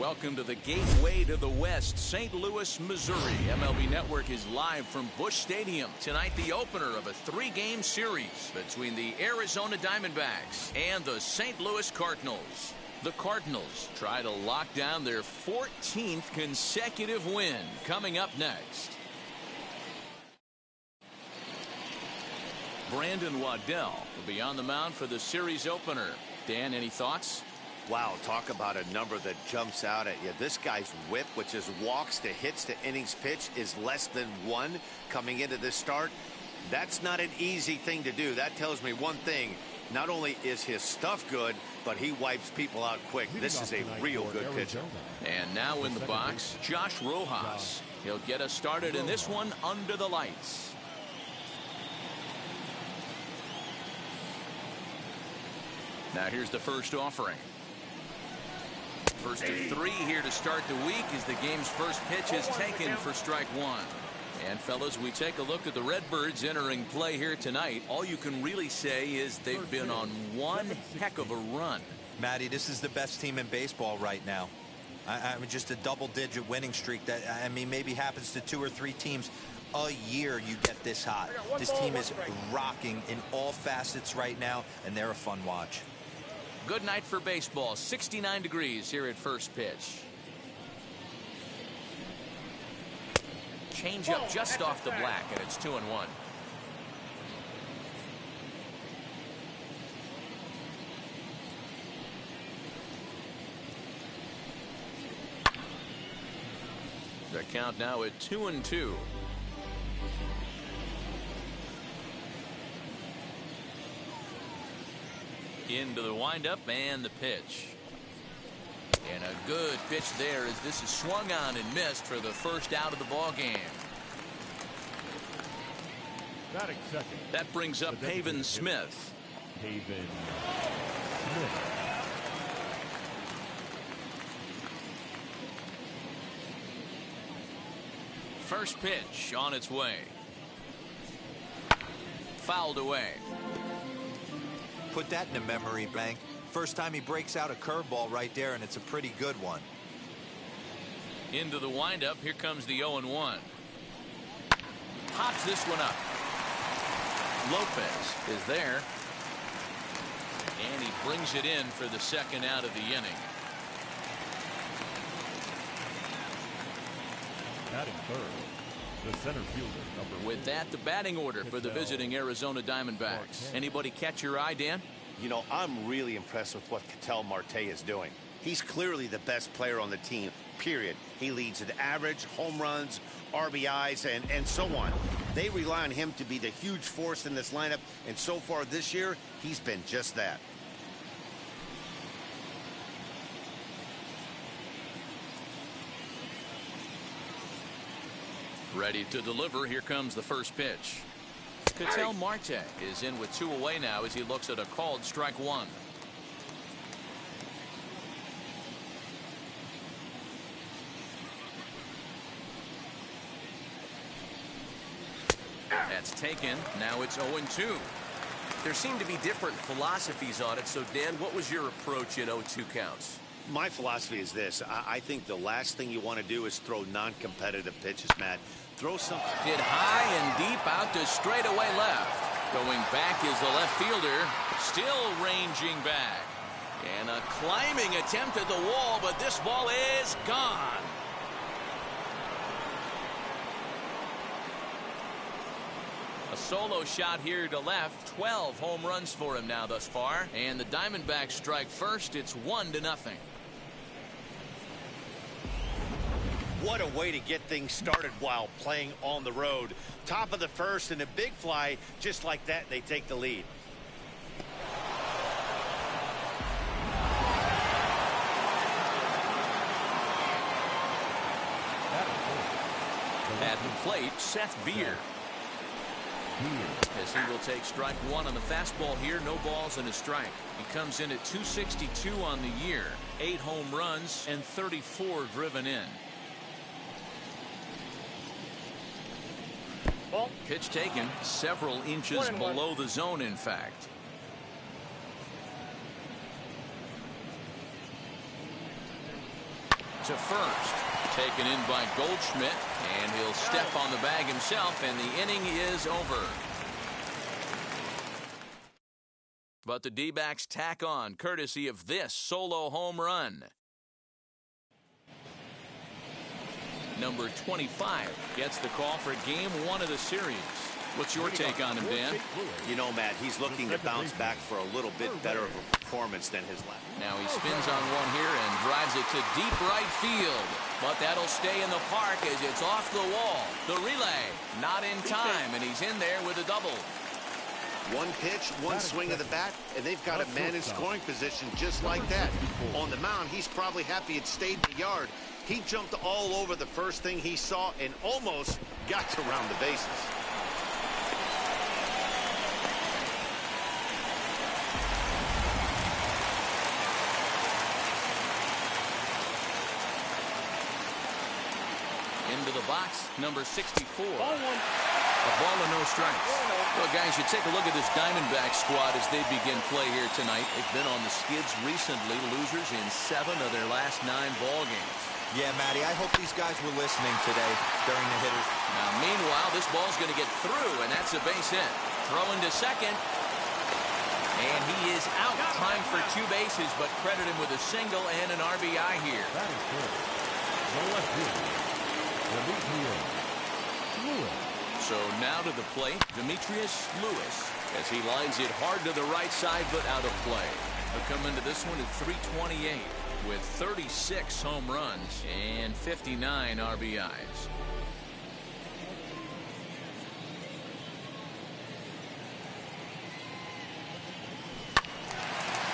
Welcome to the gateway to the West, St. Louis, Missouri. MLB Network is live from Busch Stadium. Tonight, the opener of a three-game series between the Arizona Diamondbacks and the St. Louis Cardinals. The Cardinals try to lock down their 14th consecutive win. Coming up next. Brandon Waddell will be on the mound for the series opener. Dan, any thoughts? Wow, talk about a number that jumps out at you. This guy's whip, which is walks to hits to innings pitch, is less than 1 coming into this start. That's not an easy thing to do. That tells me one thing. Not only is his stuff good, but he wipes people out quick. This is a real good pitcher. And now in the box, Josh Rojas. He'll get us started in this one under the lights. Now here's the first offering. First of 3 here to start the week as the game's first pitch is taken for strike 1. And fellas, we take a look at the Redbirds entering play here tonight. All you can really say is they've been on one heck of a run. Matty, this is the best team in baseball right now. I mean, just a double-digit winning streak that, I mean, maybe happens to 2 or 3 teams a year. You get this hot. This team is rocking in all facets right now, and they're a fun watch. Good night for baseball. 69 degrees here at first pitch. Change up just off the black, and it's 2-1. The count now at 2-2. Into the windup and the pitch. And a good pitch there as this is swung on and missed for the first out of the ball game. That brings up Pavin Smith. First pitch on its way. Fouled away. Put that in a memory bank. First time he breaks out a curveball right there, and it's a pretty good one. Into the windup. Here comes the 0-1. Pops this one up. Lopez is there. And he brings it in for the second out of the inning. Batting third, the center fielder, number With that, the batting order for the visiting Arizona Diamondbacks. Anybody catch your eye, Dan? You know, I'm really impressed with what Ketel Marte is doing. He's clearly the best player on the team, period. He leads in average, home runs, RBIs, and so on. They rely on him to be the huge force in this lineup, and so far this year, he's been just that. Ready to deliver. Here comes the first pitch. Ketel Marte is in with 2 away now as he looks at a called strike 1. That's taken. Now it's 0-2. There seem to be different philosophies on it. So, Dan, what was your approach at 0-2 counts? My philosophy is this. I think the last thing you want to do is throw non-competitive pitches, Matt. Throw some. Hit high and deep out to straightaway left. Going back is the left fielder. Still ranging back. And a climbing attempt at the wall, but this ball is gone. A solo shot here to left. 12 home runs for him now thus far. And the Diamondbacks strike first. It's 1-0. What a way to get things started while playing on the road. Top of the first and a big fly. Just like that, they take the lead. At the plate, Seth Beer. As he will take strike 1 on the fastball here. No balls and a strike. He comes in at 262 on the year. 8 home runs and 34 driven in. Pitch taken several inches below the zone, in fact. to first. Taken in by Goldschmidt, and he'll step on the bag himself, and the inning is over. But the D-backs tack on, courtesy of this solo home run. Number 25 gets the call for game 1 of the series. What's your take on him, Dan? You know, Matt, he's looking to bounce back for a little bit better of a performance than his last. Now he spins on one here and drives it to deep right field. But that'll stay in the park as it's off the wall. The relay, not in time, and he's in there with a double. One pitch, one swing of the bat, and they've got a man in scoring position just like that. On the mound, he's probably happy it stayed in the yard. He jumped all over the first thing he saw and almost got to round the bases. Into the box, number 64. A ball and no strikes. Well, guys, you take a look at this Diamondback squad as they begin play here tonight. They've been on the skids recently, losers in 7 of their last 9 ball games. Yeah, Matty, I hope these guys were listening today during the hitters. Now, meanwhile, this ball's going to get through, and that's a base hit. Throwing to second. And he is out, trying for 2 bases, but credit him with a single and an RBI here. That is good. No left field. So now to the plate, Demetrius Lewis, as he lines it hard to the right side, but out of play. He'll come into this one at 328 with 36 home runs and 59 RBIs.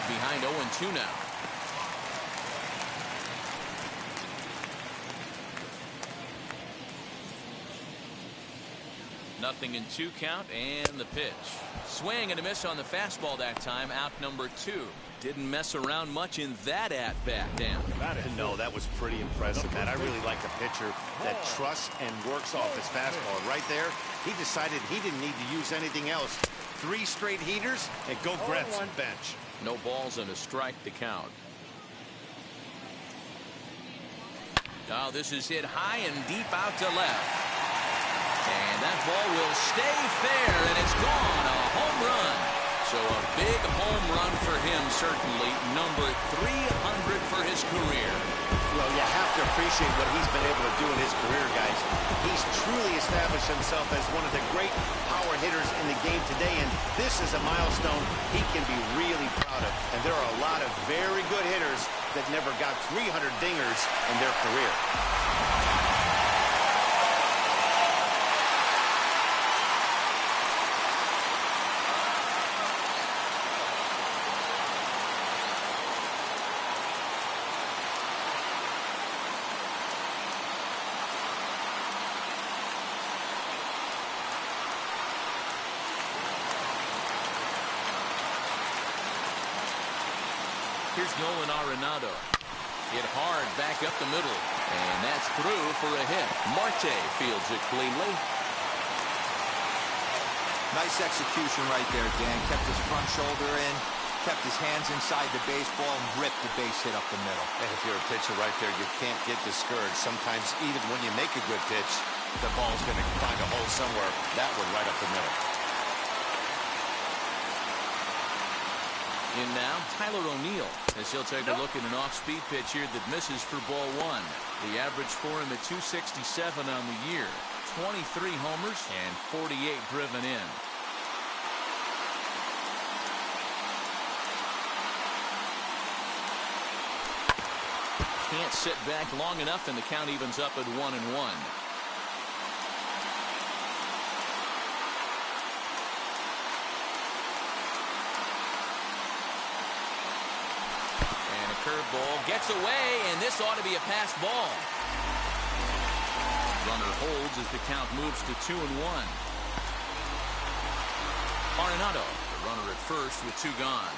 Behind 0-2 now. Nothing in 2 count, and the pitch. Swing and a miss on the fastball that time, out number 2. Didn't mess around much in that at-bat, Dan. No, that was pretty impressive, man. I really like a pitcher that trusts and works off his fastball. Right there, he decided he didn't need to use anything else. 3 straight heaters, and go grab some bench. No balls and a strike to count. Oh, this is hit high and deep out to left. And that ball will stay fair, and it's gone. A home run. So a big home run for him, certainly. Number 300 for his career. Well, you have to appreciate what he's been able to do in his career, guys. He's truly established himself as one of the great power hitters in the game today, and this is a milestone he can be really proud of. And there are a lot of very good hitters that never got 300 dingers in their career. Here's Nolan Arenado. Hit hard back up the middle. And that's through for a hit. Marte fields it cleanly. Nice execution right there, Dan. Kept his front shoulder in, kept his hands inside the baseball, and ripped the base hit up the middle. And if you're a pitcher right there, you can't get discouraged. Sometimes even when you make a good pitch, the ball's going to find a hole somewhere. That one right up the middle. In now, Tyler O'Neill, as he'll take a look at an off-speed pitch here that misses for ball 1. The average for him at 267 on the year. 23 homers and 48 driven in. Can't sit back long enough, and the count evens up at 1-1. Curveball gets away, and this ought to be a passed ball. Runner holds as the count moves to 2-1. Arenado, the runner at first with 2 gone.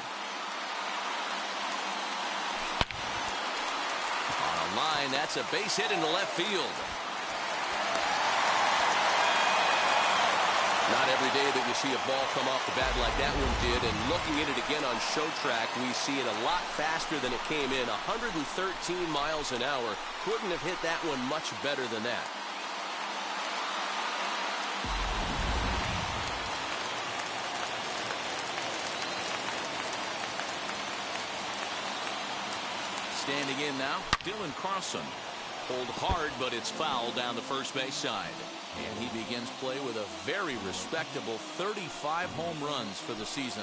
On a line, that's a base hit into left field. Not every day that you see a ball come off the bat like that one did, and looking at it again on show track, we see it a lot faster than it came in. 113 miles an hour. Couldn't have hit that one much better than that. Standing in now, Dylan Carlson. Hold hard, but it's foul down the first base side. And he begins play with a very respectable 35 home runs for the season.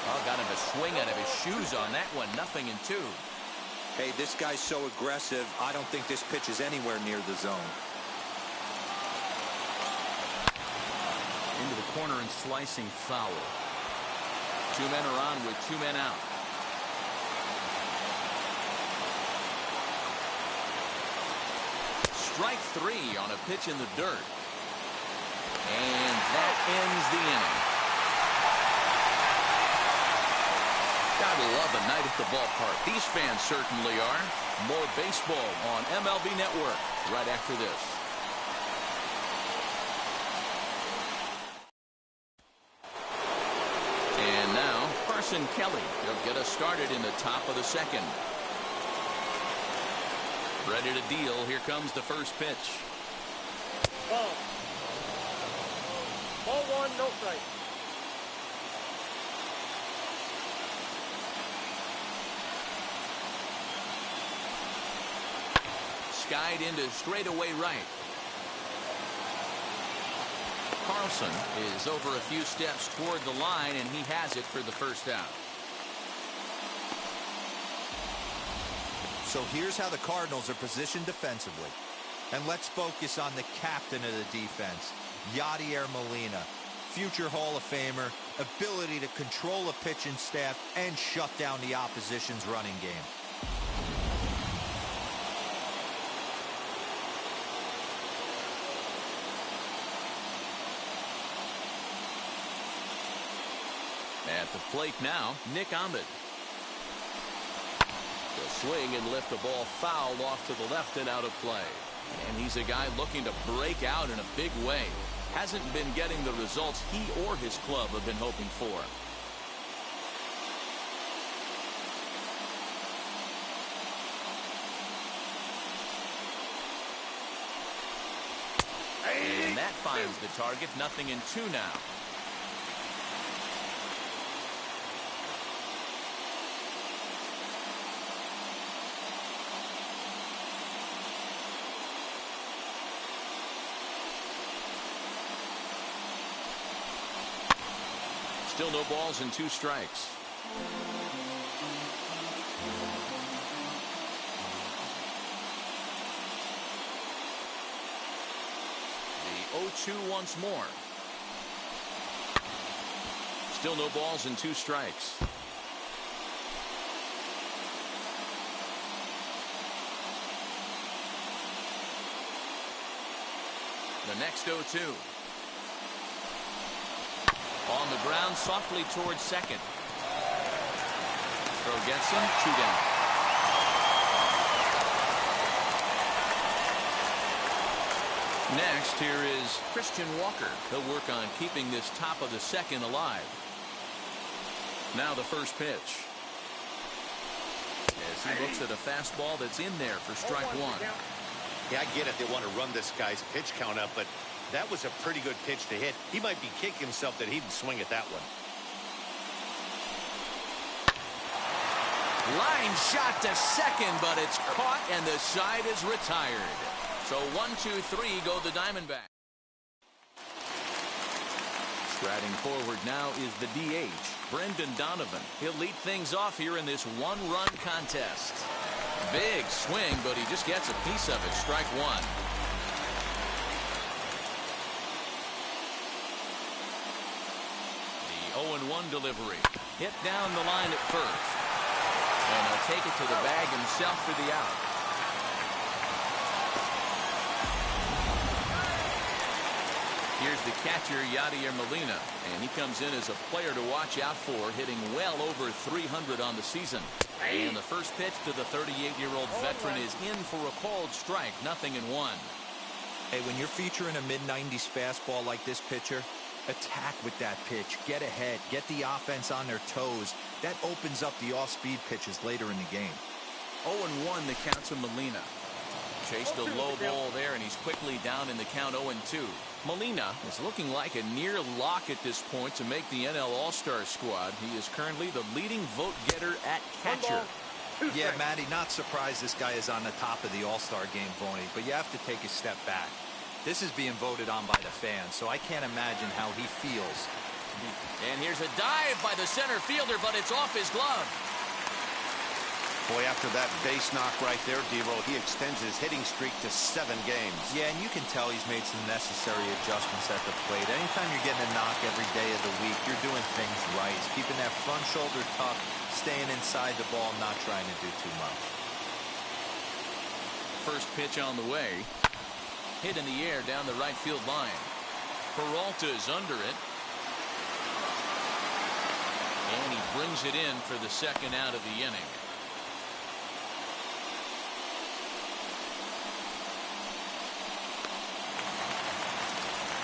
Oh, got him a swing out of his shoes on that one. 0-2. Hey, this guy's so aggressive. I don't think this pitch is anywhere near the zone. Into the corner and slicing foul. 2 men are on with 2 men out. Strike 3 on a pitch in the dirt. And that ends the inning. Gotta love a night at the ballpark. These fans certainly are. More baseball on MLB Network right after this. And now, Carson Kelly. He'll get us started in the top of the second. Ready to deal. Here comes the first pitch. Ball. Ball 1, no strike. Skied into straightaway right. Carlson is over a few steps toward the line, and he has it for the first out. So here's how the Cardinals are positioned defensively. And let's focus on the captain of the defense, Yadier Molina. Future Hall of Famer, ability to control a pitching staff and shut down the opposition's running game. At the plate now, Nick Ahmed. He'll swing and lift the ball foul off to the left and out of play. And he's a guy looking to break out in a big way. Hasn't been getting the results he or his club have been hoping for. And that finds the target. 0-2 now. Still no balls and 2 strikes. The 0-2 once more. Still no balls and 2 strikes. The next 0-2. On the ground, softly towards second. Throw gets him, 2 down. Next, here is Christian Walker. He'll work on keeping this top of the second alive. Now the first pitch. As he looks at a fastball that's in there for strike 1. Yeah, I get it. They want to run this guy's pitch count up, but that was a pretty good pitch to hit. He might be kicking himself that he didn't swing at that one. Line shot to second, but it's caught and the side is retired. So 1-2-3 go the Diamondbacks. Striding forward now is the DH, Brendan Donovan. He'll lead things off here in this 1-run contest. Big swing, but he just gets a piece of it. Strike 1. The 0-1 delivery. Hit down the line at first. And he'll take it to the bag himself for the out. Here's the catcher, Yadier Molina, and he comes in as a player to watch out for, hitting well over 300 on the season. And the first pitch to the 38-year-old veteran is in for a called strike, 0-1. Hey, when you're featuring a mid-90s fastball like this pitcher, attack with that pitch. Get ahead. Get the offense on their toes. That opens up the off-speed pitches later in the game. 0-1 the count to Molina. Chased a low ball there, and he's quickly down in the count 0-2. Molina is looking like a near lock at this point to make the NL All-Star squad. He is currently the leading vote getter at catcher. Yeah, Matty, not surprised this guy is on the top of the All-Star game voting, but you have to take a step back. This is being voted on by the fans, so I can't imagine how he feels. And here's a dive by the center fielder, but it's off his glove. Boy, after that base knock right there, D-Roll, he extends his hitting streak to 7 games. Yeah, and you can tell he's made some necessary adjustments at the plate. Anytime you're getting a knock every day of the week, you're doing things right. He's keeping that front shoulder tucked, staying inside the ball, not trying to do too much. First pitch on the way. Hit in the air down the right field line. Peralta's under it. And he brings it in for the second out of the inning.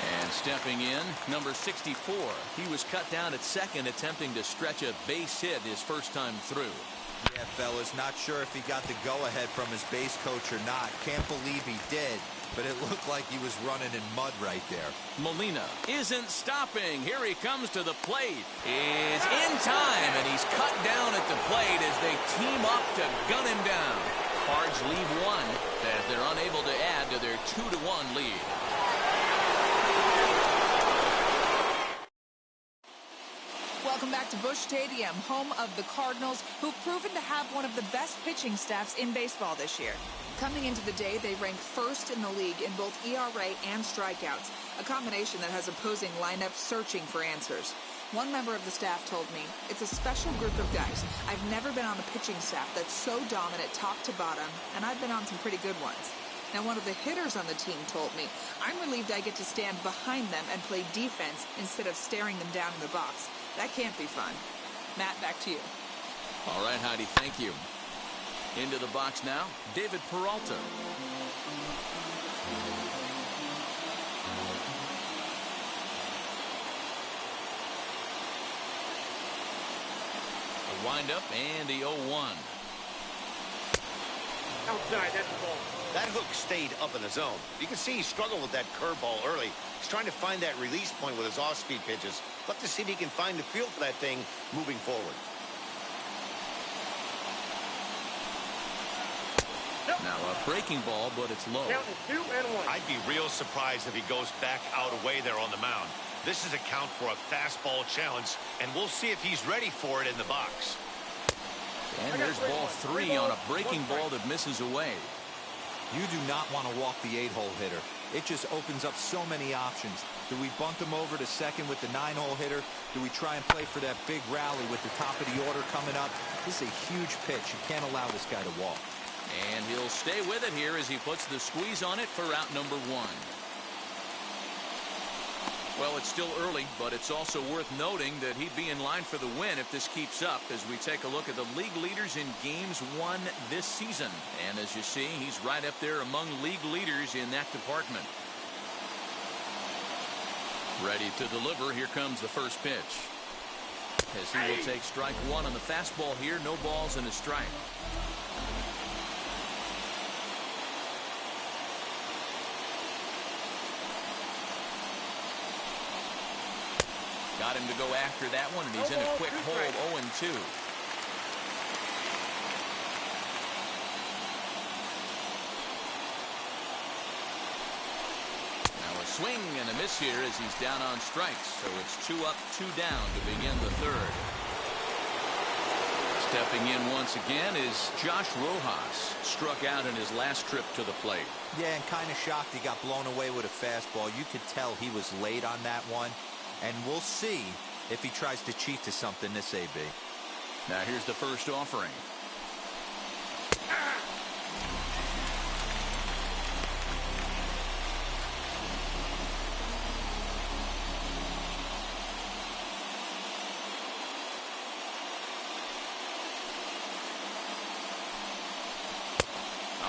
And stepping in, number 64. He was cut down at second, attempting to stretch a base hit his first time through. Yeah, fellas, not sure if he got the go-ahead from his base coach or not. Can't believe he did, but it looked like he was running in mud right there. Molina isn't stopping. Here he comes to the plate. Is in time, and he's cut down at the plate as they team up to gun him down. Cards leave one as they're unable to add to their 2-1 lead. Welcome back to Busch Stadium, home of the Cardinals, who've proven to have one of the best pitching staffs in baseball this year. Coming into the day, they rank first in the league in both ERA and strikeouts, a combination that has opposing lineups searching for answers. One member of the staff told me, it's a special group of guys. I've never been on a pitching staff that's so dominant top to bottom, and I've been on some pretty good ones. Now, one of the hitters on the team told me, I'm relieved I get to stand behind them and play defense instead of staring them down in the box. That can't be fun. Matt, back to you. All right, Heidi, thank you. Into the box now, David Peralta. A windup and the 0-1. Outside, that's the ball. That hook stayed up in the zone. You can see he struggled with that curveball early. He's trying to find that release point with his off-speed pitches. Love to see if he can find the feel for that thing moving forward. Now a breaking ball, but it's low. Count is 2-1. I'd be real surprised if he goes back out away there on the mound. This is a count for a fastball challenge, and we'll see if he's ready for it in the box. And there's ball 3 on a breaking ball that misses away. You do not want to walk the 8-hole hitter. It just opens up so many options. Do we bunt him over to second with the 9-hole hitter? Do we try and play for that big rally with the top of the order coming up? This is a huge pitch. You can't allow this guy to walk. And he'll stay with it here as he puts the squeeze on it for out number 1. Well, it's still early, but it's also worth noting that he'd be in line for the win if this keeps up as we take a look at the league leaders in games won this season. And as you see, he's right up there among league leaders in that department. Ready to deliver. Here comes the first pitch. As he will take strike 1 on the fastball here. No balls and a strike. Got him to go after that one, and he's in a quick hold, 0-2. Now a swing and a miss here as he's down on strikes. So it's 2 up, 2 down to begin the third. Stepping in once again is Josh Rojas. Struck out in his last trip to the plate. Yeah, and kind of shocked he got blown away with a fastball. You could tell he was late on that one. And we'll see if he tries to cheat to something this AB. Now here's the first offering.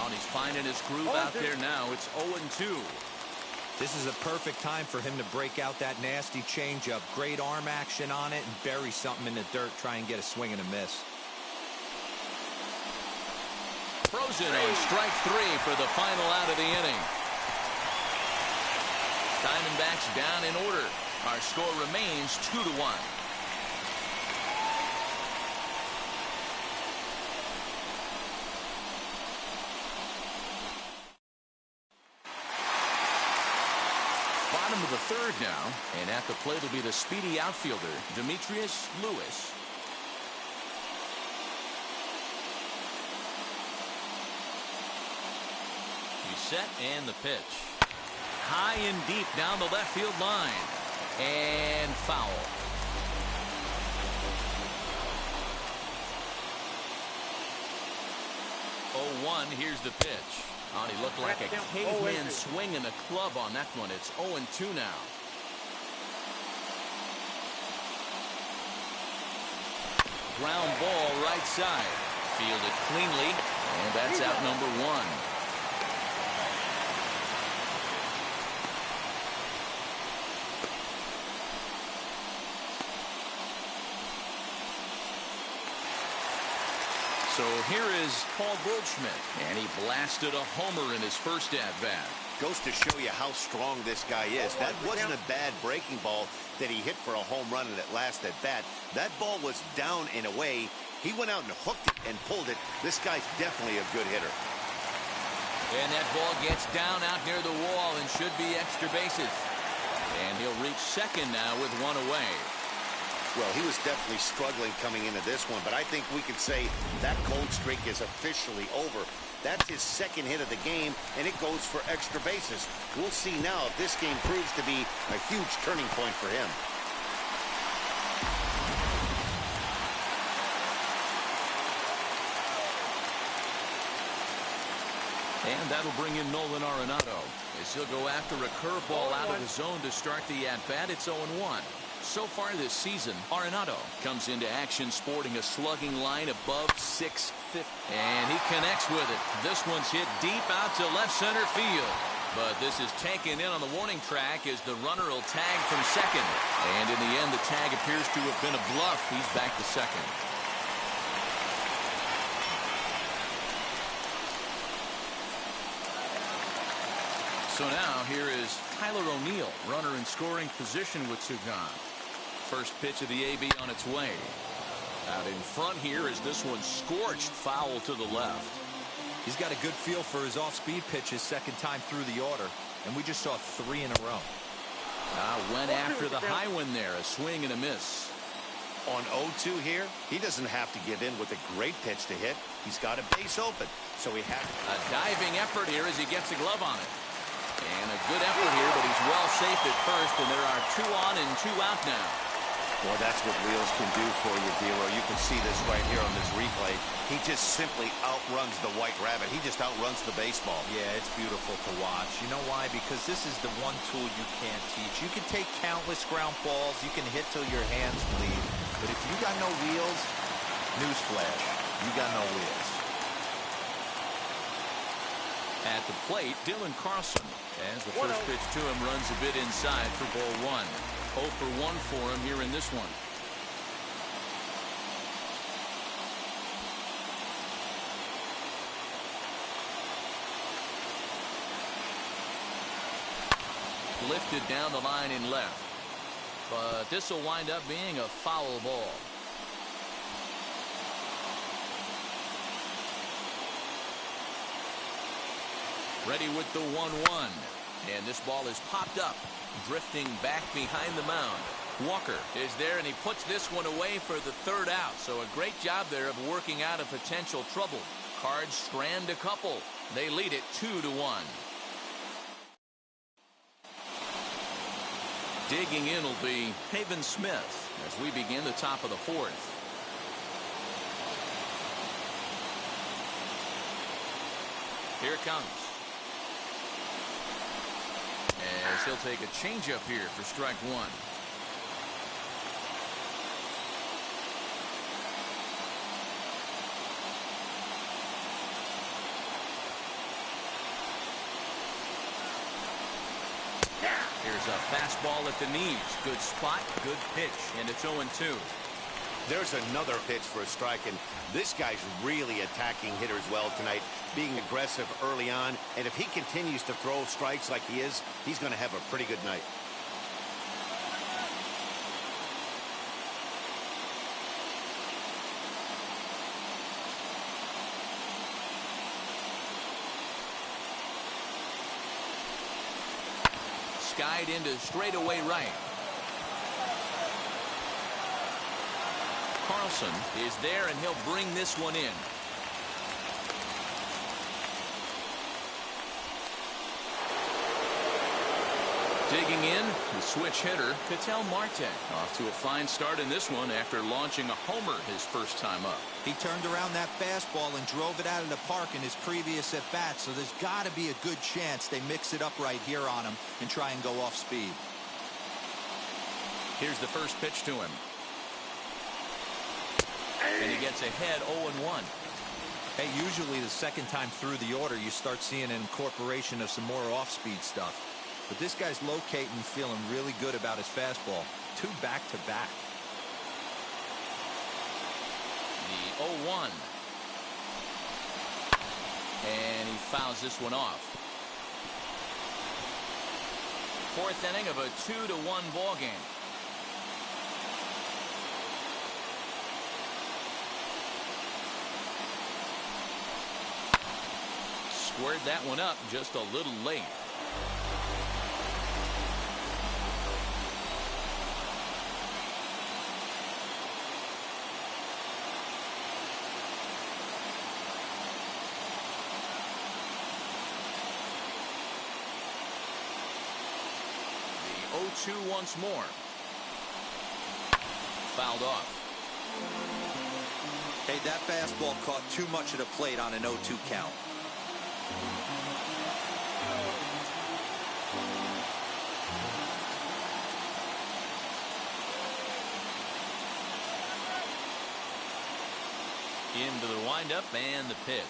Oh, and he's finding his groove out there now. It's 0-2. This is a perfect time for him to break out that nasty changeup. Great arm action on it and bury something in the dirt. Try and get a swing and a miss. Frozen on strike 3 for the final out of the inning. Diamondbacks down in order. Our score remains 2-1. Bottom of the third now, and at the plate will be the speedy outfielder, Demetrius Lewis. He's set, and the pitch. High and deep down the left field line. And foul. Oh, 1, here's the pitch. Oh, he looked like a caveman swinging a club on that one. It's 0-2 now. Ground ball right side. Fielded cleanly, and that's out number 1. So here is Paul Goldschmidt, and he blasted a homer in his first at-bat. Goes to show you how strong this guy is. That wasn't a bad breaking ball that he hit for a home run in that last at-bat. That ball was down and away. He went out and hooked it and pulled it. This guy's definitely a good hitter. And that ball gets down out near the wall and should be extra bases. And he'll reach second now with 1 away. Well, he was definitely struggling coming into this one, but I think we can say that cold streak is officially over. That's his second hit of the game, and it goes for extra bases. We'll see now if this game proves to be a huge turning point for him. And that'll bring in Nolan Arenado as he'll go after a curveball out of the zone to start the at-bat. It's 0-1. So far this season, Arenado comes into action sporting a slugging line above .650. And he connects with it. This one's hit deep out to left center field. But this is taken in on the warning track as the runner will tag from second. And in the end, the tag appears to have been a bluff. He's back to second. So now here is Tyler O'Neill, runner in scoring position with two gone. First pitch of the AB on its way. Out in front here is this one scorched foul to the left. He's got a good feel for his off-speed pitches second time through the order, and we just saw 3 in a row. Went after the high one there, a swing and a miss. On 0-2 here, he doesn't have to give in with a great pitch to hit. He's got a base open, so he has a diving effort here as he gets a glove on it. And a good effort here, but he's well safe at first, and there are 2 on and 2 out now. Well, that's what wheels can do for you, D'Lo. You can see this right here on this replay. He just simply outruns the white rabbit. He just outruns the baseball. Yeah, it's beautiful to watch. You know why? Because this is the one tool you can't teach. You can take countless ground balls. You can hit till your hands bleed. But if you got no wheels, newsflash, you got no wheels. At the plate, Dylan Carlson, as the first pitch to him runs a bit inside for ball 1. 0 for 1 for him here in this one. Lifted down the line in left. But this will wind up being a foul ball. Ready with the 1-1. And this ball is popped up, drifting back behind the mound. Walker is there, and he puts this one away for the 3rd out. So a great job there of working out a potential trouble. Cards strand a couple. They lead it 2-1. Digging in will be Pavin Smith as we begin the top of the 4th. Here it comes. As he'll take a changeup here for strike 1. Here's a fastball at the knees. Good spot, good pitch, and it's 0-2. There's another pitch for a strike, and this guy's really attacking hitters well tonight, being aggressive early on, and if he continues to throw strikes like he is, he's going to have a pretty good night. Skied into straightaway right. Carlson is there, and he'll bring this one in. Digging in, the switch hitter, Ketel Marte. Off to a fine start in this one after launching a homer his first time up. He turned around that fastball and drove it out of the park in his previous at-bat, so there's got to be a good chance they mix it up right here on him and try and go off speed. Here's the first pitch to him. And he gets ahead 0-1. Hey, usually the second time through the order, you start seeing an incorporation of some more off-speed stuff. But this guy's locating, feeling really good about his fastball. 2 back-to-back. The 0-1. And he fouls this one off. 4th inning of a 2-1 ball game. Squared that one up just a little late. The 0-2 once more. Fouled off. Hey, that fastball caught too much of the plate on an 0-2 count. Into the windup and the pitch.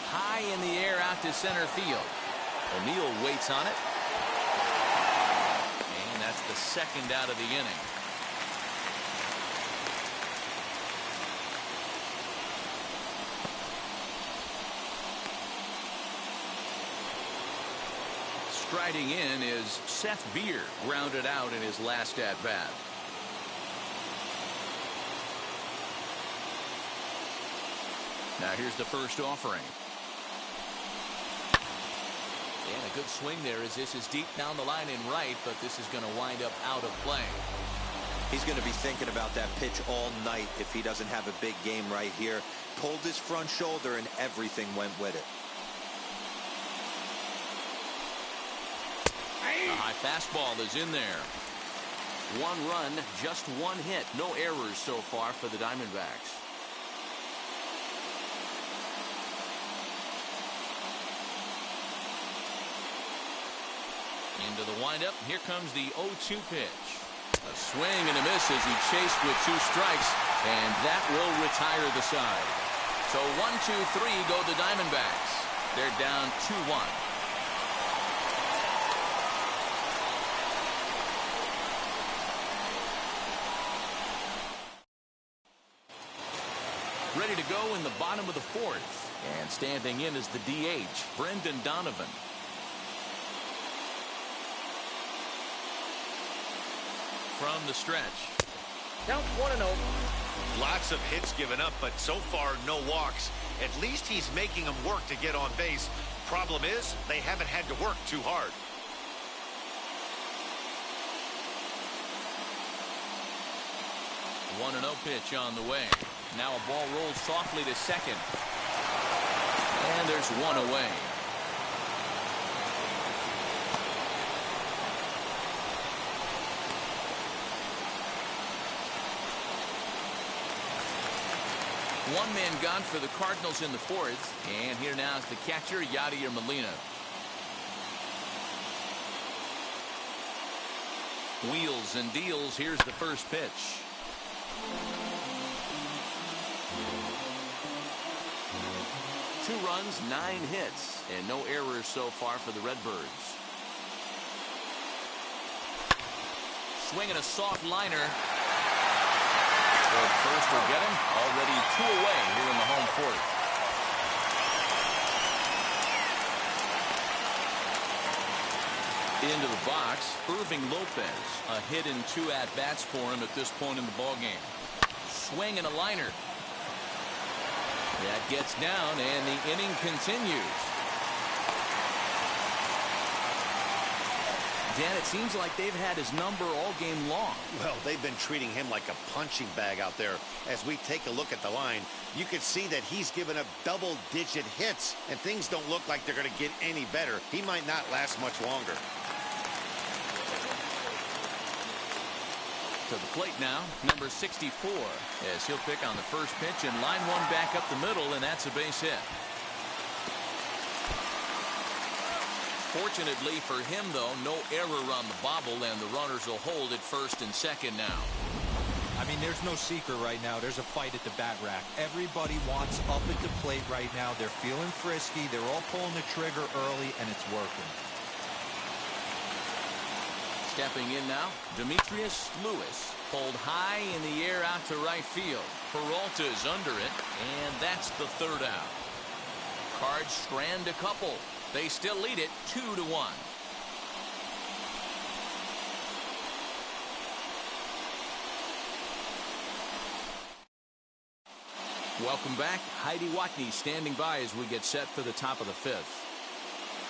High in the air out to center field. O'Neill waits on it. And that's the second out of the inning. Striding in is Seth Beer, grounded out in his last at-bat. Now here's the first offering. And a good swing there as this is deep down the line in right, but this is going to wind up out of play. He's going to be thinking about that pitch all night if he doesn't have a big game right here. Pulled his front shoulder and everything went with it. A high fastball is in there. 1 run, just 1 hit. No errors so far for the Diamondbacks. Into the windup. Here comes the 0-2 pitch. A swing and a miss as he chased with 2 strikes, and that will retire the side. So 1-2-3 go the Diamondbacks. They're down 2-1. Ready to go in the bottom of the 4th. And standing in is the DH, Brendan Donovan. From the stretch. Count 1-0. Lots of hits given up, but so far no walks. At least he's making them work to get on base. Problem is, they haven't had to work too hard. The 1-0 pitch on the way. Now a ball rolls softly to second. And there's 1 away. One man gone for the Cardinals in the 4th. And here now is the catcher, Yadier Molina. Wheels and deals. Here's the first pitch. Two runs, 9 hits, and no errors so far for the Redbirds. Swinging a soft liner. Well, first will get him. Already 2 away here in the home fourth. Into the box, Irving Lopez. A hit and 2 at-bats for him at this point in the ballgame. Swing and a liner. That gets down, and the inning continues. Dan, it seems like they've had his number all game long. Well, they've been treating him like a punching bag out there. As we take a look at the line, you can see that he's given up double-digit hits, and things don't look like they're going to get any better. He might not last much longer. To the plate now, number 64, as he'll pick on the first pitch and line one back up the middle, and that's a base hit. Fortunately for him, though, no error on the bobble, and the runners will hold at first and second now. I mean, there's no secret right now. There's a fight at the bat rack. Everybody wants up at the plate right now. They're feeling frisky. They're all pulling the trigger early, and it's working. Stepping in now, Demetrius Lewis. Pulled high in the air out to right field. Peralta's under it, and that's the third out. Cards strand a couple. They still lead it 2-1. Welcome back. Heidi Watney standing by as we get set for the top of the fifth.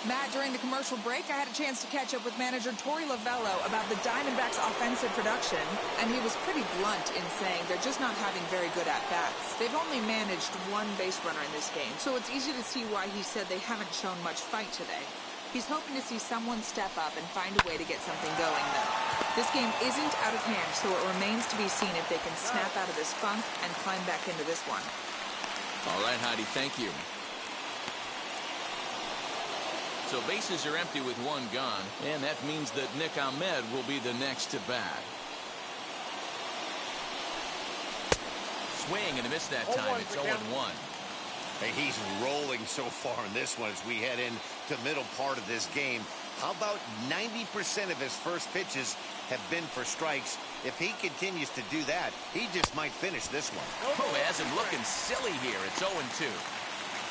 Matt, during the commercial break, I had a chance to catch up with manager Torey Lovello about the Diamondbacks' offensive production, and he was pretty blunt in saying they're just not having very good at-bats. They've only managed 1 base runner in this game, so it's easy to see why he said they haven't shown much fight today. He's hoping to see someone step up and find a way to get something going, though. This game isn't out of hand, so it remains to be seen if they can snap out of this funk and climb back into this one. All right, Heidi, thank you. So bases are empty with 1 gone, and that means that Nick Ahmed will be the next to bat. Swing and a miss that time. It's 0-1. Hey, he's rolling so far in this one as we head into the middle part of this game. How about 90% of his first pitches have been for strikes? If he continues to do that, he just might finish this one. Oh, has him looking silly here. It's 0-2.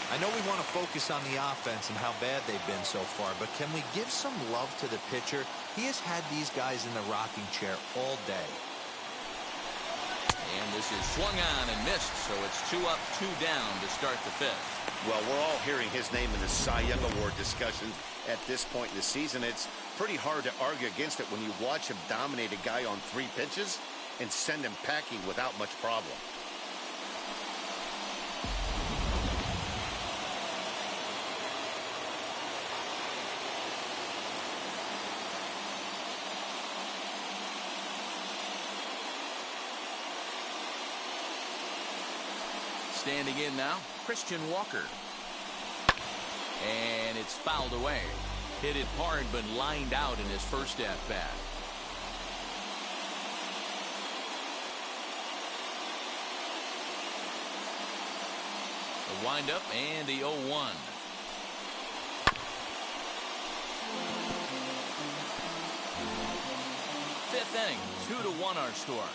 I know we want to focus on the offense and how bad they've been so far, but can we give some love to the pitcher? He has had these guys in the rocking chair all day. And this is swung on and missed, so it's 2 up, 2 down to start the fifth. Well, we're all hearing his name in the Cy Young Award discussions at this point in the season. It's pretty hard to argue against it when you watch him dominate a guy on 3 pitches and send him packing without much problem. Standing in now, Christian Walker. And it's fouled away. Hit it hard, but lined out in his first at-bat. A windup and the 0-1. Fifth inning, 2-1 our score.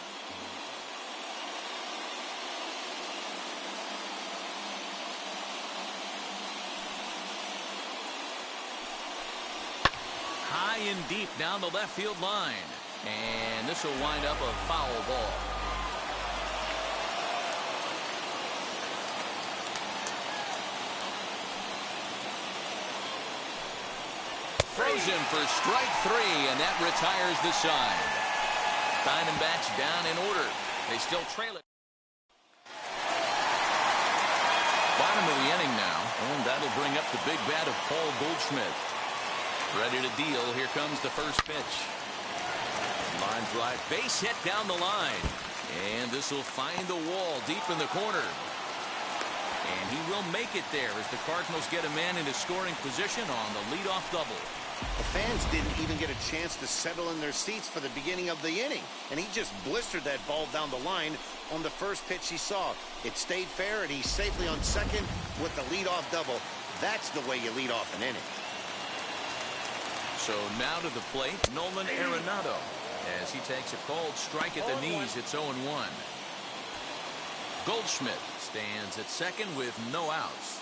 High and deep down the left field line. And this will wind up a foul ball. Frozen for strike 3, and that retires the side. Diamondbacks down in order. They still trail it. Bottom of the inning now, and that'll bring up the big bat of Paul Goldschmidt. Ready to deal. Here comes the first pitch. Line drive, base hit down the line. And this will find the wall deep in the corner. And he will make it there as the Cardinals get a man into scoring position on the leadoff double. The fans didn't even get a chance to settle in their seats for the beginning of the inning. And he just blistered that ball down the line on the first pitch he saw. It stayed fair, and he's safely on second with the leadoff double. That's the way you lead off an inning. So now to the plate, Nolan Arenado. As he takes a cold strike at the knees, it's 0-1. Goldschmidt stands at second with no outs.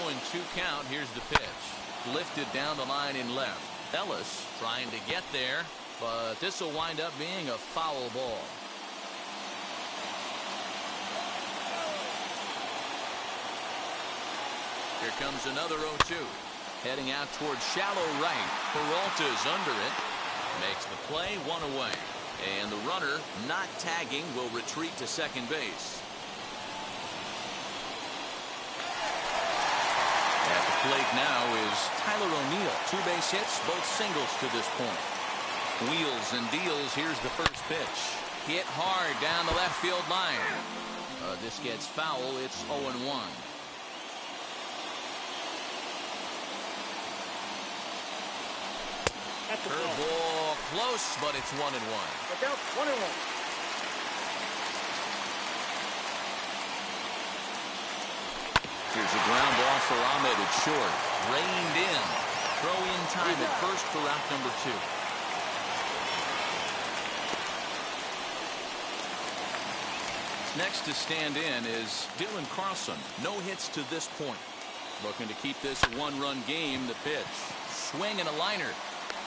And 2 count. Here's the pitch. Lifted down the line in left. Ellis trying to get there, but this will wind up being a foul ball. Here comes another 0-2. Heading out towards shallow right. Peralta's under it. Makes the play, 1 away. And the runner, not tagging, will retreat to second base. At the plate now is Tyler O'Neill. 2 base hits, both singles to this point. Wheels and deals. Here's the first pitch. Hit hard down the left field line. This gets foul. It's 0-1. Curveball close, but it's 1-1. Look out, 1-1. Here's a ground ball for Ahmed at short. Reined in. Throw in time at first for out number 2. Next to stand in is Dylan Carlson. No hits to this point. Looking to keep this a 1-run game. The pitch. Swing and a liner.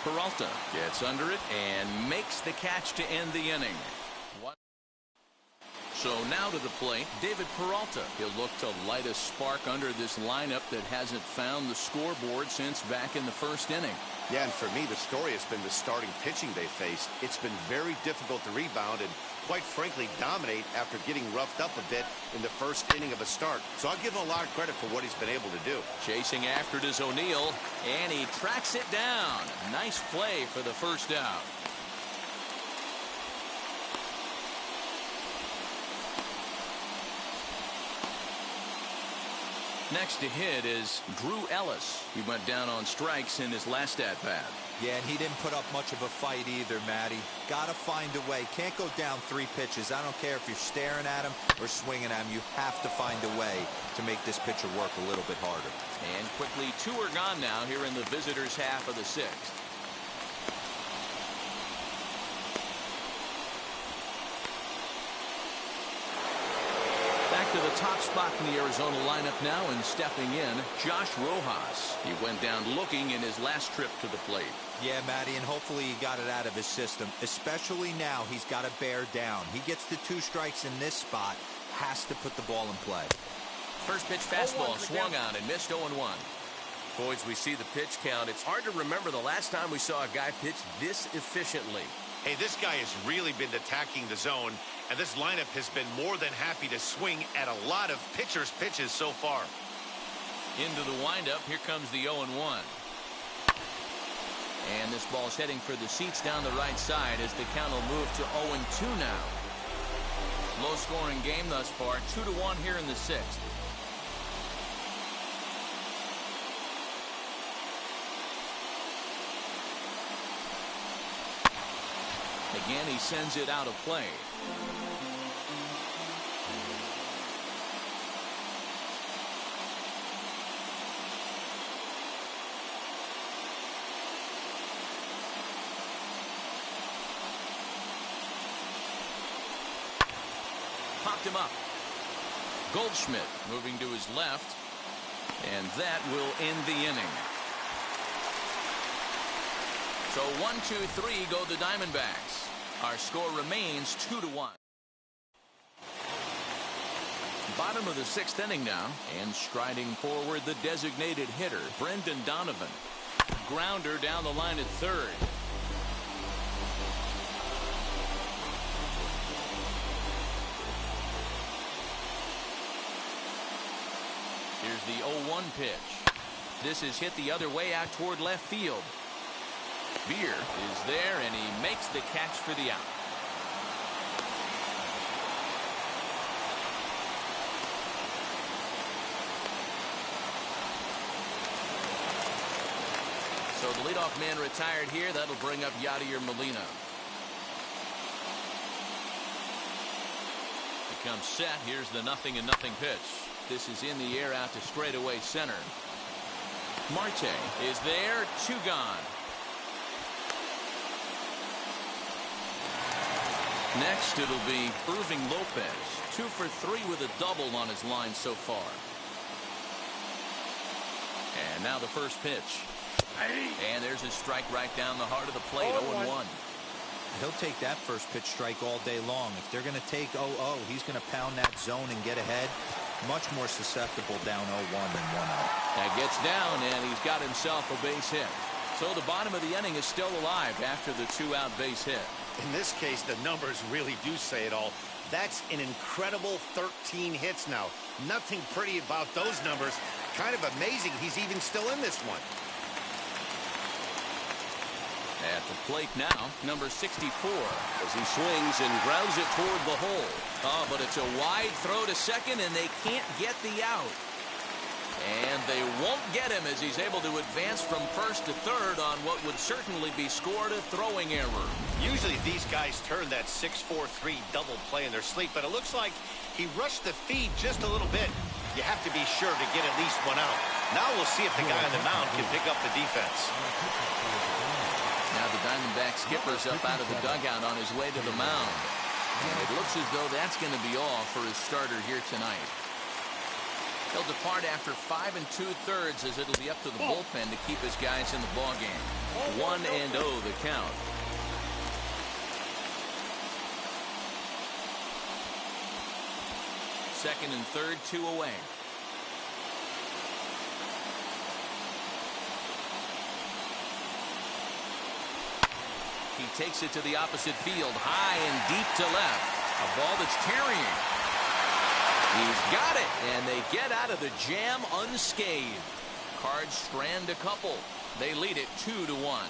Peralta gets under it and makes the catch to end the inning. So now to the plate, David Peralta. He'll look to light a spark under this lineup that hasn't found the scoreboard since back in the first inning. Yeah, and for me, the story has been the starting pitching they faced. It's been very difficult to rebound and, quite frankly, dominate after getting roughed up a bit in the first inning of a start. So I'll give him a lot of credit for what he's been able to do. Chasing after it is O'Neill, and he tracks it down. Nice play for the first out. Next to hit is Drew Ellis. He went down on strikes in his last at-bat. Yeah, and he didn't put up much of a fight either, Matty. Got to find a way. Can't go down 3 pitches. I don't care if you're staring at him or swinging at him. You have to find a way to make this pitcher work a little bit harder. And quickly, 2 are gone now here in the visitors' half of the 6th. Back to the top spot in the Arizona lineup now, and stepping in, Josh Rojas. He went down looking in his last trip to the plate. Yeah, Matty, and hopefully he got it out of his system. Especially now, he's got to bear down. He gets the 2 strikes in this spot, has to put the ball in play. First pitch fastball swung on and missed 0-1. Boys, we see the pitch count. It's hard to remember the last time we saw a guy pitch this efficiently. Hey, this guy has really been attacking the zone, and this lineup has been more than happy to swing at a lot of pitchers' pitches so far. Into the windup, here comes the 0-1. And this ball's heading for the seats down the right side as the count will move to 0-2 now. Low-scoring game thus far, 2-1 here in the 6th. Again, he sends it out of play. Popped him up. Goldschmidt moving to his left, and that will end the inning. So 1-2-3 go the Diamondbacks. Our score remains 2-1. Bottom of the 6th inning now, and striding forward the designated hitter, Brendan Donovan. Grounder down the line at third. the 0-1 pitch. This is hit the other way out toward left field. Beer is there, and he makes the catch for the out. So the leadoff man retired here. That'll bring up Yadier Molina. Becomes set. Here's the 0-0 pitch. This is in the air out to straightaway center. Marte is there. 2 gone. Next, it'll be Irving Lopez. 2 for 3 with a double on his line so far. And now the first pitch. And there's a strike right down the heart of the plate. 0-1. He'll take that first pitch strike all day long. If they're going to take 0-0, he's going to pound that zone and get ahead. Much more susceptible down 0-1 than 1-0. That gets down, and he's got himself a base hit. So the bottom of the inning is still alive after the 2-out base hit. In this case, the numbers really do say it all. That's an incredible 13 hits now. Nothing pretty about those numbers. Kind of amazing he's even still in this one. At the plate now, number 64, as he swings and grounds it toward the hole. Oh, but it's a wide throw to second, and they can't get the out. And they won't get him as he's able to advance from first to third on what would certainly be scored a throwing error. Usually these guys turn that 6-4-3 double play in their sleep, but it looks like he rushed the feed just a little bit. You have to be sure to get at least 1 out. Now we'll see if the guy on the mound can pick up the defense. Now the Diamondback skipper's up out of the dugout on his way to the mound. And it looks as though that's going to be all for his starter here tonight. He'll depart after 5 2/3 as it'll be up to the bullpen to keep his guys in the ballgame. 1-0 the count. Second and third, 2 away. He takes it to the opposite field, high and deep to left. A ball that's carrying. He's got it, and they get out of the jam unscathed. Cards strand a couple. They lead it 2-1.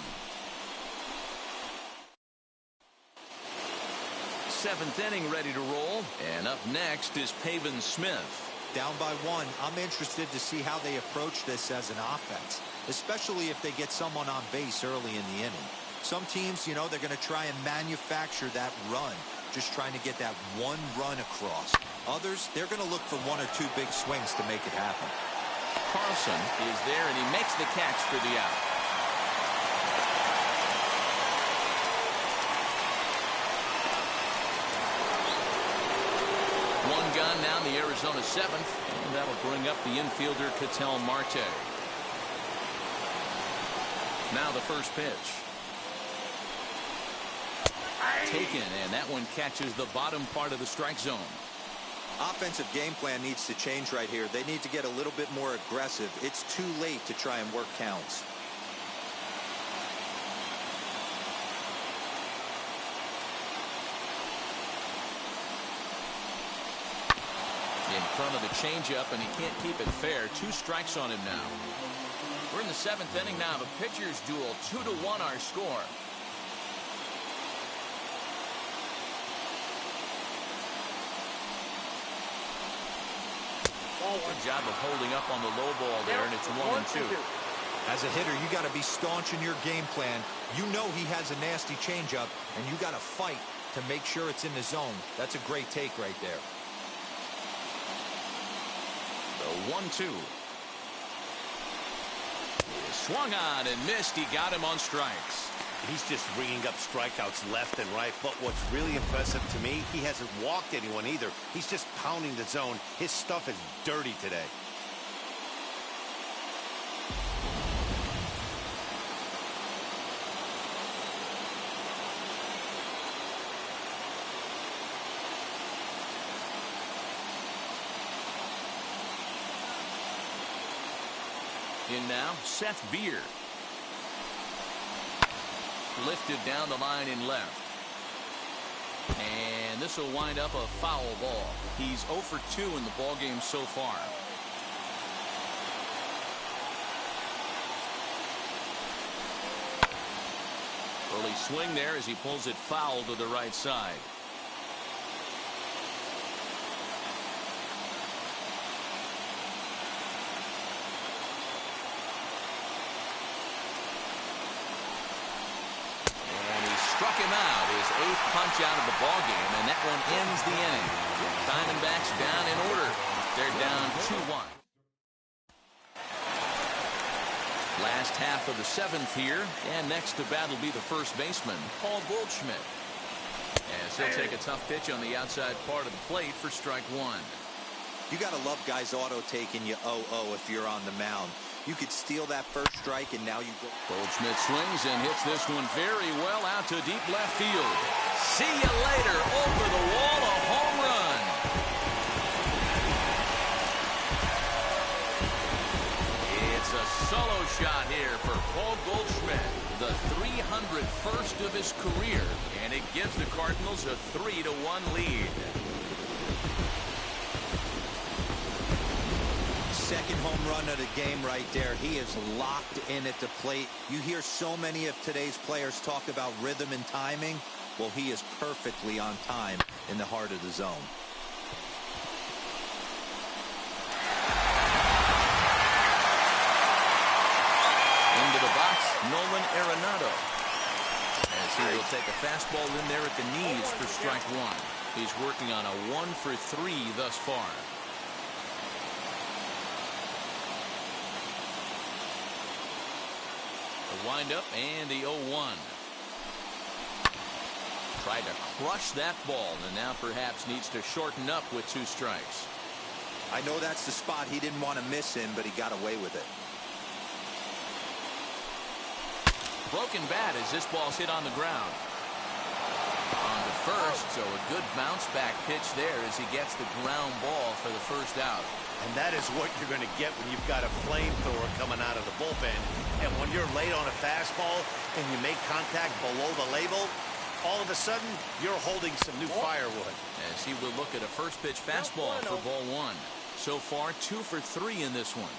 7th inning ready to roll, and up next is Pavin Smith. Down by 1. I'm interested to see how they approach this as an offense, especially if they get someone on base early in the inning. Some teams, you know, they're going to try and manufacture that run, just trying to get that 1 run across. Others, they're going to look for 1 or 2 big swings to make it happen. Carlson is there, and he makes the catch for the out. One gone now in the Arizona 7th, and that'll bring up the infielder Ketel Marte. Now the first pitch. Taken, and that one catches the bottom part of the strike zone. Offensive game plan needs to change right here. They need to get a little bit more aggressive. It's too late to try and work counts. In front of the changeup, and he can't keep it fair. 2 strikes on him now. We're in the 7th inning now. The pitchers duel. 2-1 our score. Good job of holding up on the low ball there, and it's 1-2. As a hitter, you got to be staunch in your game plan. You know he has a nasty changeup, and you got to fight to make sure it's in the zone. That's a great take right there. The 1-2. Swung on and missed. He got him on strikes. He's just ringing up strikeouts left and right. But what's really impressive to me, he hasn't walked anyone either. He's just pounding the zone. His stuff is dirty today. In now, Seth Beer. Lifted down the line in left. And this will wind up a foul ball. He's 0 for 2 in the ballgame so far. Early swing there as he pulls it foul to the right side. Struck him out, his 8th punch out of the ball game, and that one ends the inning. Diamondbacks down in order. They're down 2-1. Last half of the 7th here, and next to bat will be the first baseman, Paul Goldschmidt. As he'll take a tough pitch on the outside part of the plate for strike 1. You got to love guys auto-taking you 0-0 if you're on the mound. You could steal that first strike, and now you go. Goldschmidt swings and hits this one very well out to deep left field. See you later. Over the wall, a home run. It's a solo shot here for Paul Goldschmidt, the 301st of his career, and it gives the Cardinals a 3-1 lead. Second home run of the game right there. He is locked in at the plate. You hear so many of today's players talk about rhythm and timing. Well, he is perfectly on time in the heart of the zone. Into the box, Nolan Arenado. As he will take a fastball in there at the knees for strike 1. He's working on a 1-for-3 thus far. Wind up and the 0-1. Tried to crush that ball and now perhaps needs to shorten up with 2 strikes. I know that's the spot he didn't want to miss in, but he got away with it. Broken bat as this ball's hit on the ground. On to first, so a good bounce back pitch there as he gets the ground ball for the first out. And that is what you're going to get when you've got a flamethrower coming out of the bullpen. And when you're late on a fastball and you make contact below the label, all of a sudden you're holding some new firewood. As he will look at a first pitch fastball for ball 1. So far 2 for 3 in this one.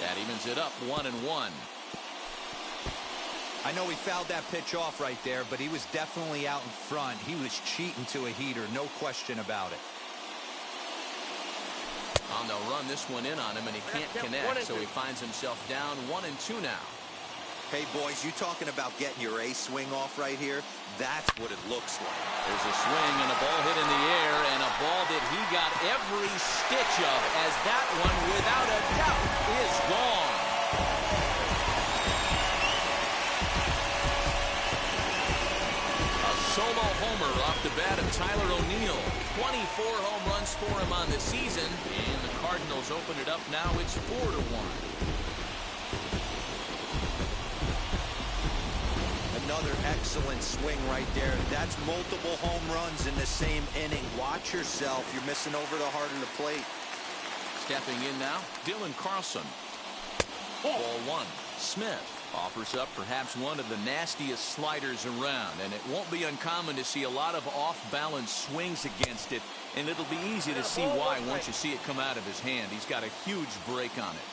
That evens it up 1-1. I know he fouled that pitch off right there, but he was definitely out in front. He was cheating to a heater, no question about it. And they'll run this one in on him, and he can't connect, so he finds himself down 1-2 now. Hey, boys, you talking about getting your A swing off right here? That's what it looks like. There's a swing and a ball hit in the air, and a ball that he got every stitch of, as that one, without a doubt, is gone. A solo homer off the bat of Tyler O'Neill. 24 home runs for him on the season, and the Cardinals open it up now. It's 4-1. Another excellent swing right there. That's multiple home runs in the same inning. Watch yourself. You're missing over the heart of the plate. Stepping in now, Dylan Carlson. Ball 1. Smith offers up perhaps one of the nastiest sliders around, and it won't be uncommon to see a lot of off-balance swings against it, and it'll be easy to see why once you see it come out of his hand. He's got a huge break on it.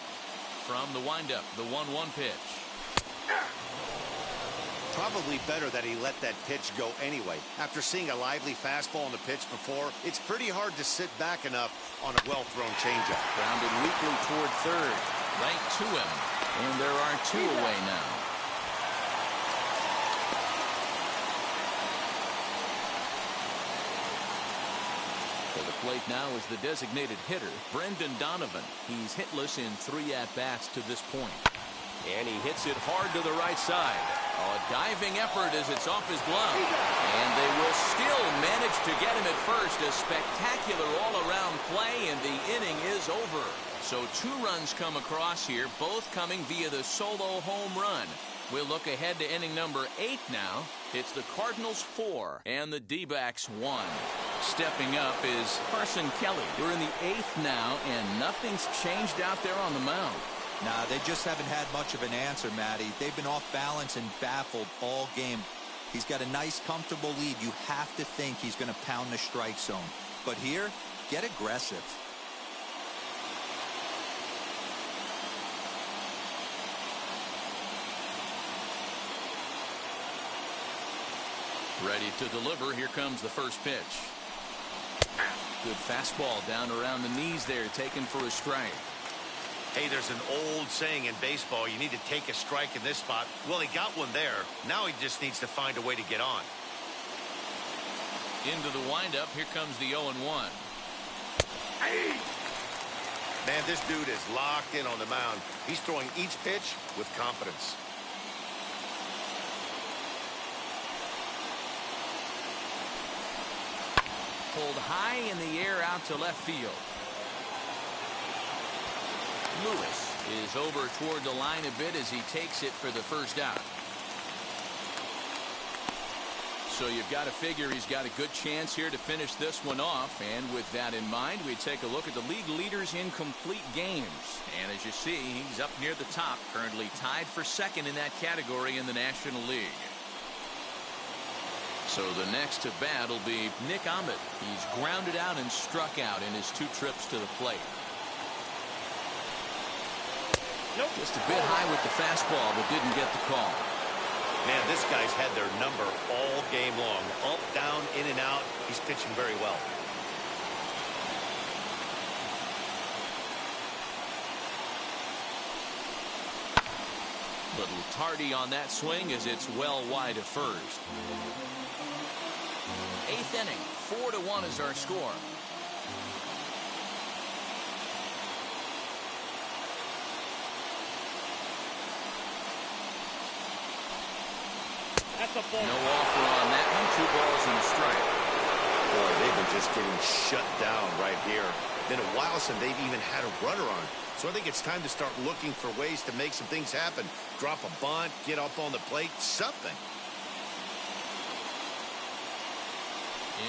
From the windup, the 1-1 pitch. Probably better that he let that pitch go anyway. After seeing a lively fastball on the pitch before, it's pretty hard to sit back enough on a well-thrown changeup. Grounded weakly toward third. Right to him. And there are 2 away now. To the plate now is the designated hitter, Brendan Donovan. He's hitless in 3 at-bats to this point. And he hits it hard to the right side. A diving effort as it's off his glove. And they will still manage to get him at first. A spectacular all-around play, and the inning is over. So 2 runs come across here, both coming via the solo home run. We'll look ahead to inning number 8 now. It's the Cardinals 4 and the D-backs 1. Stepping up is Carson Kelly. We're in the 8th now, and nothing's changed out there on the mound. Nah, they just haven't had much of an answer, Matty. They've been off balance and baffled all game. He's got a nice, comfortable lead. You have to think he's going to pound the strike zone. But here, get aggressive. Ready to deliver. Here comes the first pitch. Good fastball down around the knees there, taken for a strike. Hey, there's an old saying in baseball, you need to take a strike in this spot. Well, he got one there. Now he just needs to find a way to get on. Into the windup. Here comes the 0-1. Hey! Man, this dude is locked in on the mound. He's throwing each pitch with confidence. Pulled high in the air out to left field. Lewis is over toward the line a bit as he takes it for the first out. So you've got to figure he's got a good chance here to finish this one off. And with that in mind, we take a look at the league leaders in complete games. And as you see, he's up near the top, currently tied for second in that category in the National League. So the next to bat will be Nick Ahmed. He's grounded out and struck out in his 2 trips to the plate. Nope. Just a bit high with the fastball, but didn't get the call. Man, this guy's had their number all game long. Up, down, in and out. He's pitching very well. Little tardy on that swing as it's well wide of first. 8th inning, 4-1 is our score. That's a ball. No offer on that one. 2 balls and a strike. Boy, they've been just getting shut down right here. Been a while since they've even had a runner on. So I think it's time to start looking for ways to make some things happen. Drop a bunt, get up on the plate, something.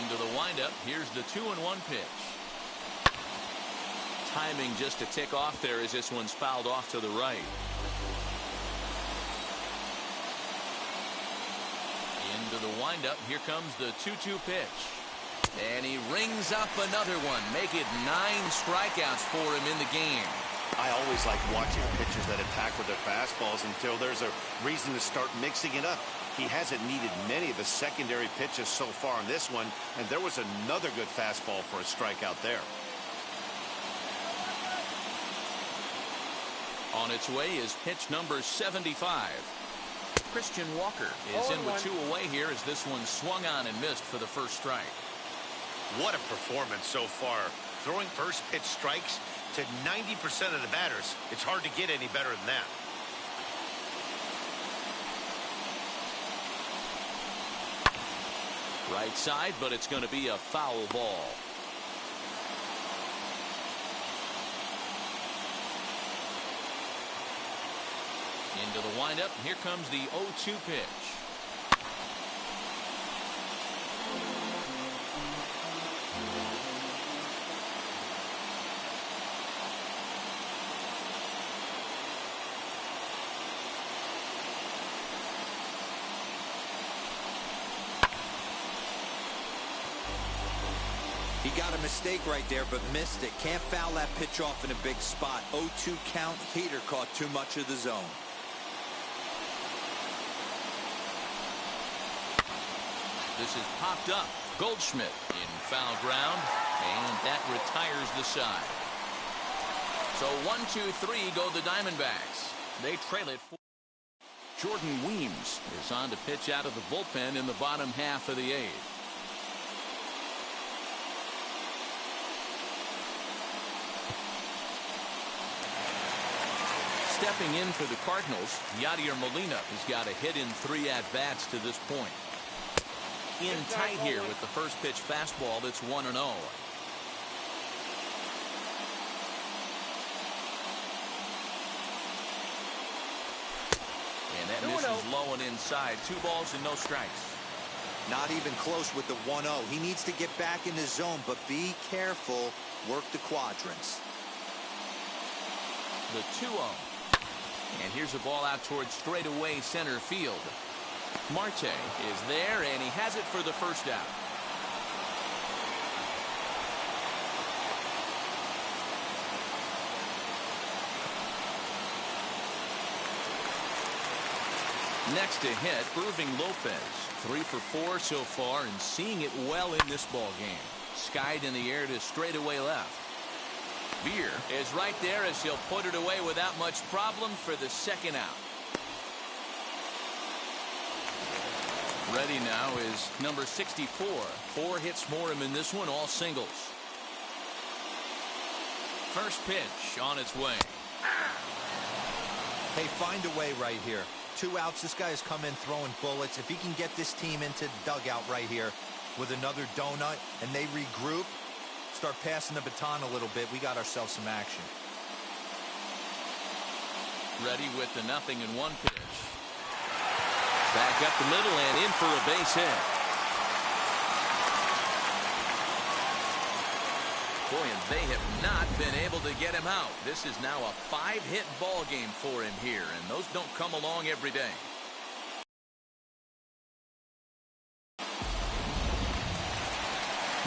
Into the windup. Here's the 2-1 pitch. Timing just a tick off there as this one's fouled off to the right. Into the windup. Here comes the 2-2 pitch. And he rings up another one. Make it 9 strikeouts for him in the game. I always like watching pitchers that attack with their fastballs until there's a reason to start mixing it up. He hasn't needed many of the secondary pitches so far in this one, and there was another good fastball for a strikeout there. On its way is pitch number 75. Christian Walker is in with 2 away here as this one swung on and missed for the first strike. What a performance so far. Throwing first pitch strikes to 90% of the batters. It's hard to get any better than that. Right side, but it's going to be a foul ball. Into the windup. Here comes the 0-2 pitch. He got a mistake right there, but missed it. Can't foul that pitch off in a big spot. 0-2 count. Heater caught too much of the zone. This is popped up. Goldschmidt in foul ground, and that retires the side. So 1-2-3 go the Diamondbacks. They trail it. Jordan Weems is on to pitch out of the bullpen in the bottom half of the 8th. Stepping in for the Cardinals, Yadier Molina has got a hit in 3 at-bats to this point. In tight here with the first pitch fastball that's 1-0. And that misses low and inside. 2 balls and no strikes. Not even close with the 1-0. He needs to get back in the zone, but be careful. Work the quadrants. The 2-0. And here's a ball out towards straightaway center field. Marte is there, and he has it for the first out. Next to hit, Irving Lopez. 3 for 4 so far and seeing it well in this ball game. Skied in the air to straightaway left. Beer is right there as he'll put it away without much problem for the second out. Ready now is number 64. 4 hits for him in this one, all singles. First pitch on its way. Hey, find a way right here. 2 outs. This guy has come in throwing bullets. If he can get this team into the dugout right here with another donut and they regroup, start passing the baton a little bit, we got ourselves some action. Ready with the 0-1 pitch. Back up the middle and in for a base hit. Boy, and they have not been able to get him out. This is now a 5-hit ball game for him here, and those don't come along every day.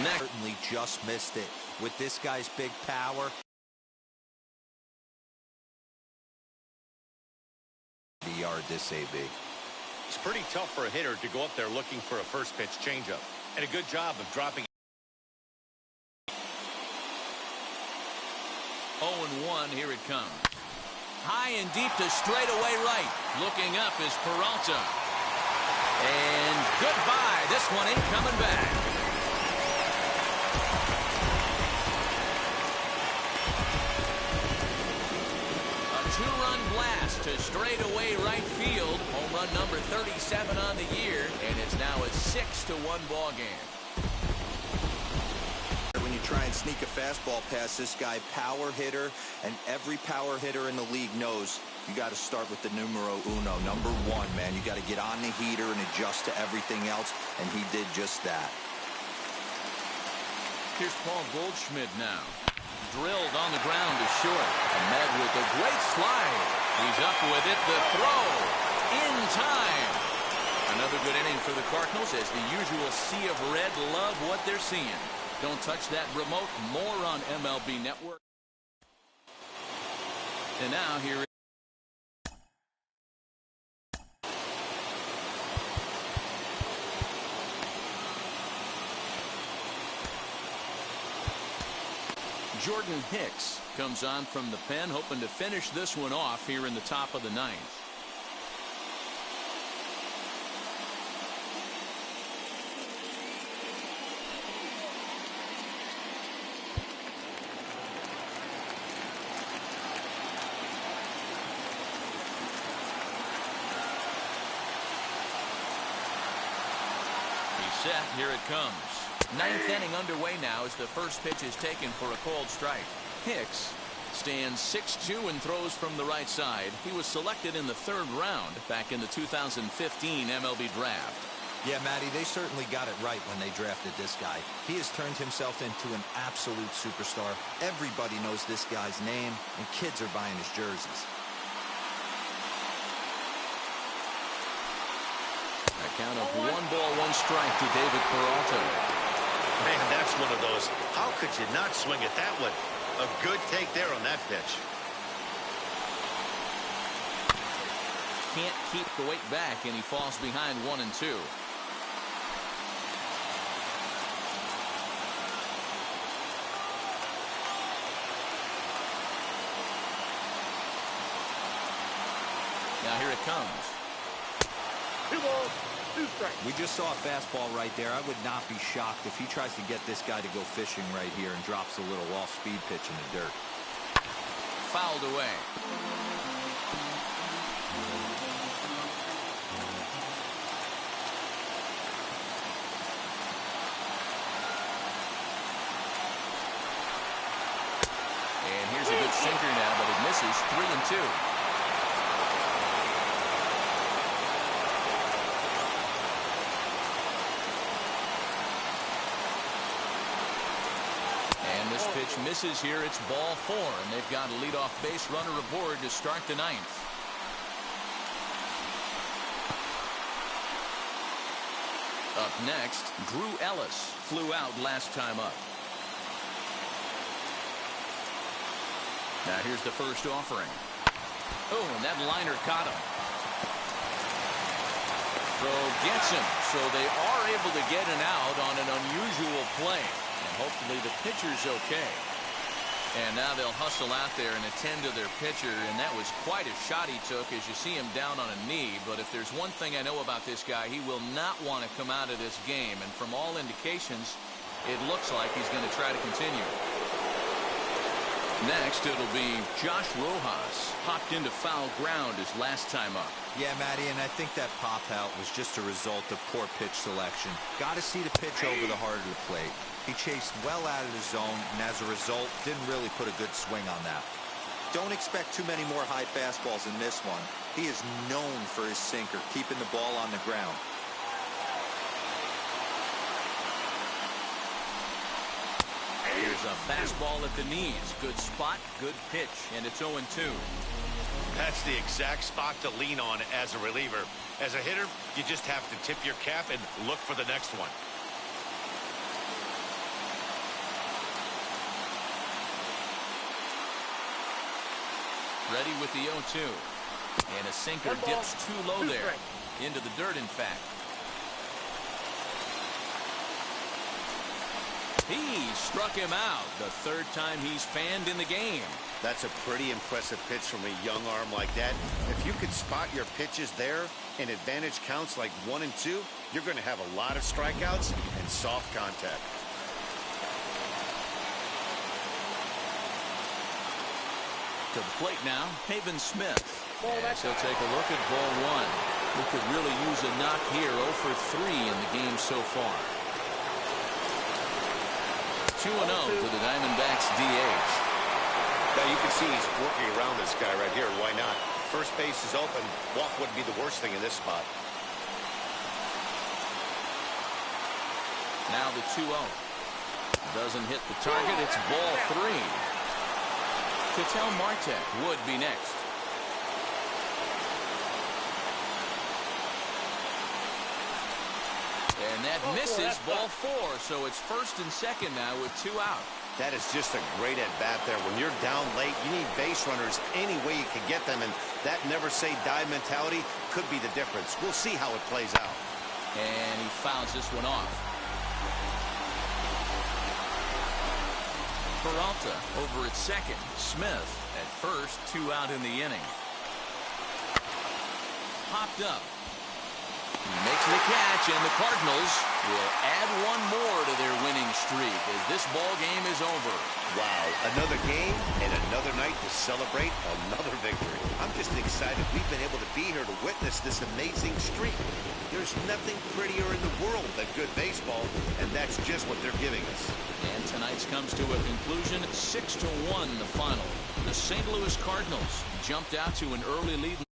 Next. Certainly just missed it. With this guy's big power, the yard this AB. It's pretty tough for a hitter to go up there looking for a first pitch changeup, and a good job of dropping. 0-1, here it comes. High and deep to straightaway right. Looking up is Peralta. And goodbye. This one ain't coming back. A 2-run blast to straightaway right field. Home run number 37 on the year. And it's now a 6-1 ball game. When you try and sneak a fastball past this guy, power hitter, and every power hitter in the league knows you got to start with the numero uno, number 1, man. You got to get on the heater and adjust to everything else, and he did just that. Here's Paul Goldschmidt now. Drilled on the ground to short. Ahmed with a great slide. He's up with it. The throw in time. Another good inning for the Cardinals as the usual sea of red love what they're seeing. Don't touch that remote. More on MLB Network. And now here is Jordan Hicks comes on from the pen, hoping to finish this one off here in the top of the 9th. Set. Here it comes. 9th inning underway now as the first pitch is taken for a called strike. Hicks stands 6'2" and throws from the right side. He was selected in the 3rd round back in the 2015 MLB draft. Yeah, Matty, they certainly got it right when they drafted this guy. He has turned himself into an absolute superstar. Everybody knows this guy's name, and kids are buying his jerseys. Count of 1 ball, 1 strike to David Peralta. Man, that's one of those. How could you not swing at that one? A good take there on that pitch. Can't keep the weight back, and he falls behind 1 and 2. Now here it comes. 2 balls. 2 strikes. We just saw a fastball right there. I would not be shocked if he tries to get this guy to go fishing right here and drops a little off-speed pitch in the dirt. Fouled away. And here's a good sinker now, but it misses. 3 and 2. This pitch misses here. It's ball 4, and they've got a leadoff base runner aboard to start the 9th. Up next, Drew Ellis flew out last time up. Now here's the first offering. Oh, and that liner caught him. Throw gets him, so they are able to get an out on an unusual play. And hopefully the pitcher's okay. And now they'll hustle out there and attend to their pitcher, and that was quite a shot he took as you see him down on a knee. But if there's one thing I know about this guy, he will not want to come out of this game. And from all indications, it looks like he's going to try to continue. Next, it'll be Josh Rojas. Popped into foul ground his last time up. Yeah, Matty, and I think that pop out was just a result of poor pitch selection. Got to see the pitch over the heart of the plate. He chased well out of the zone, and as a result, didn't really put a good swing on that. Don't expect too many more high fastballs in this one. He is known for his sinker, keeping the ball on the ground. Here's a fastball at the knees. Good spot, good pitch, and it's 0-2. That's the exact spot to lean on as a reliever. As a hitter, you just have to tip your cap and look for the next one. Ready with the 0-2. And a sinker dips too low there. Into the dirt, in fact. He struck him out. The third time he's fanned in the game. That's a pretty impressive pitch from a young arm like that. If you could spot your pitches there in advantage counts like 1 and 2, you're going to have a lot of strikeouts and soft contact. To the plate now, Haven Smith. Yes, he'll take a look at ball 1. He could really use a knock here. 0 for 3 in the game so far. 2-0 to the Diamondbacks DH. Now you can see he's working around this guy right here. Why not? First base is open. Walk wouldn't be the worst thing in this spot. Now the 2-0. Doesn't hit the target. It's ball 3. Ketel Marte would be next. And that misses ball 4, so it's first and second now with 2 out. That is just a great at-bat there. When you're down late, you need base runners any way you can get them, and that never-say-die mentality could be the difference. We'll see how it plays out. And he fouls this one off. Peralta over at second. Smith at first. 2 out in the inning. Popped up. He makes the catch, and the Cardinals will add 1 more to their winning streak as this ball game is over. Wow, another game and another night to celebrate another victory. I'm just excited we've been able to be here to witness this amazing streak. There's nothing prettier in the world than good baseball, and that's just what they're giving us. And tonight's comes to a conclusion. 6-1 the final. The St. Louis Cardinals jumped out to an early lead.